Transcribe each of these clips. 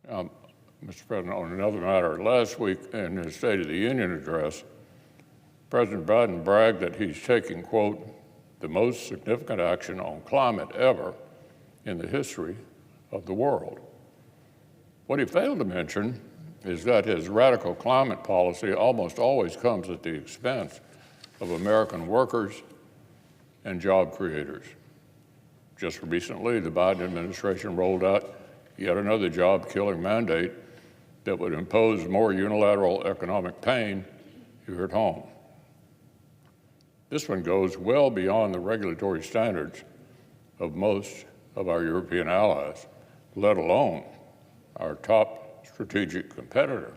Mr. President, on another matter, last week in his State of the Union address, President Biden bragged that he's taking, quote, the most significant action on climate ever in the history of the world. What he failed to mention is that his radical climate policy almost always comes at the expense of American workers and job creators. Just recently, the Biden administration rolled out yet another job-killing mandate that would impose more unilateral economic pain here at home. This one goes well beyond the regulatory standards of most of our European allies, let alone our top strategic competitor,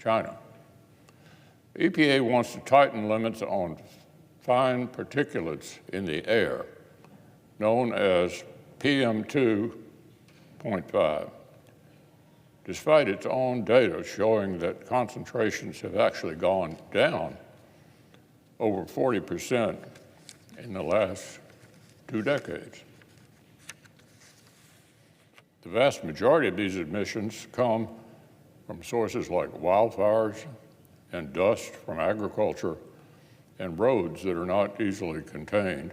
China. The EPA wants to tighten limits on fine particulates in the air, known as PM2.5, despite its own data showing that concentrations have actually gone down over 40% in the last 2 decades. The vast majority of these emissions come from sources like wildfires and dust from agriculture and roads that are not easily contained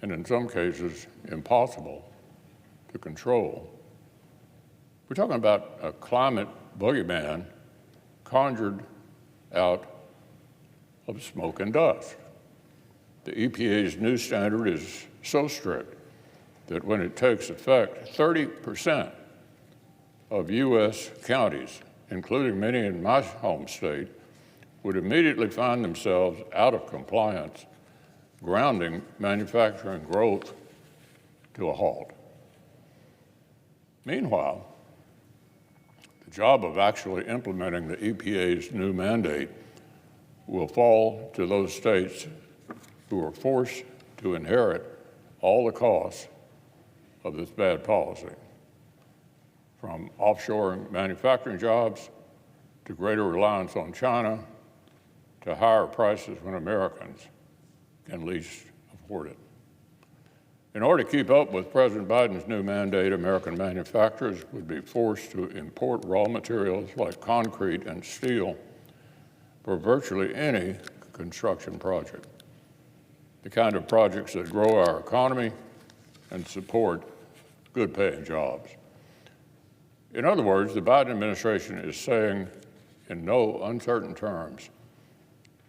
and in some cases impossible to control. We're talking about a climate boogeyman conjured out of smoke and dust. The EPA's new standard is so strict that when it takes effect, 30% of U.S. counties, including many in my home state, would immediately find themselves out of compliance, grounding manufacturing growth to a halt. Meanwhile, the job of actually implementing the EPA's new mandate will fall to those states who are forced to inherit all the costs of this bad policy, from offshoring manufacturing jobs to greater reliance on China to higher prices when Americans can least afford it. In order to keep up with President Biden's new mandate, American manufacturers would be forced to import raw materials like concrete and steel for virtually any construction project, the kind of projects that grow our economy and support good-paying jobs. In other words, the Biden administration is saying in no uncertain terms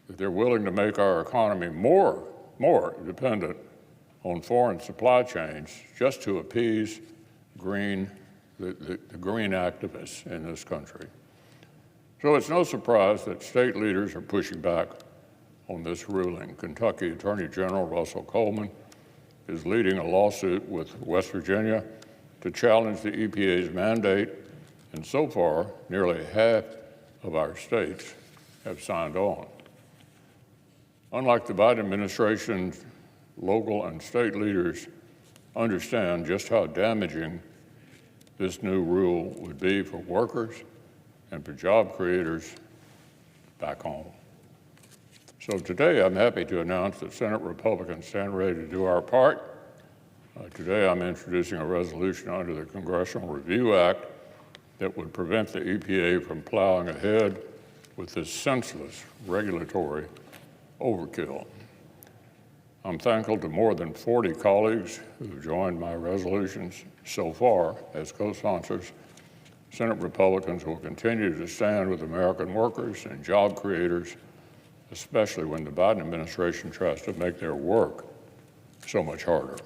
that they're willing to make our economy more dependent on foreign supply chains just to appease the green activists in this country. So it's no surprise that state leaders are pushing back on this ruling. Kentucky Attorney General Russell Coleman is leading a lawsuit with West Virginia to challenge the EPA's mandate, and so far, nearly half of our states have signed on. Unlike the Biden administration, local and state leaders understand just how damaging this new rule would be for workers and for job creators back home. So today I'm happy to announce that Senate Republicans stand ready to do our part. Today I'm introducing a resolution under the Congressional Review Act that would prevent the EPA from plowing ahead with this senseless regulatory overkill. I'm thankful to more than 40 colleagues who've joined my resolutions so far as co-sponsors. Senate Republicans will continue to stand with American workers and job creators, especially when the Biden administration tries to make their work so much harder.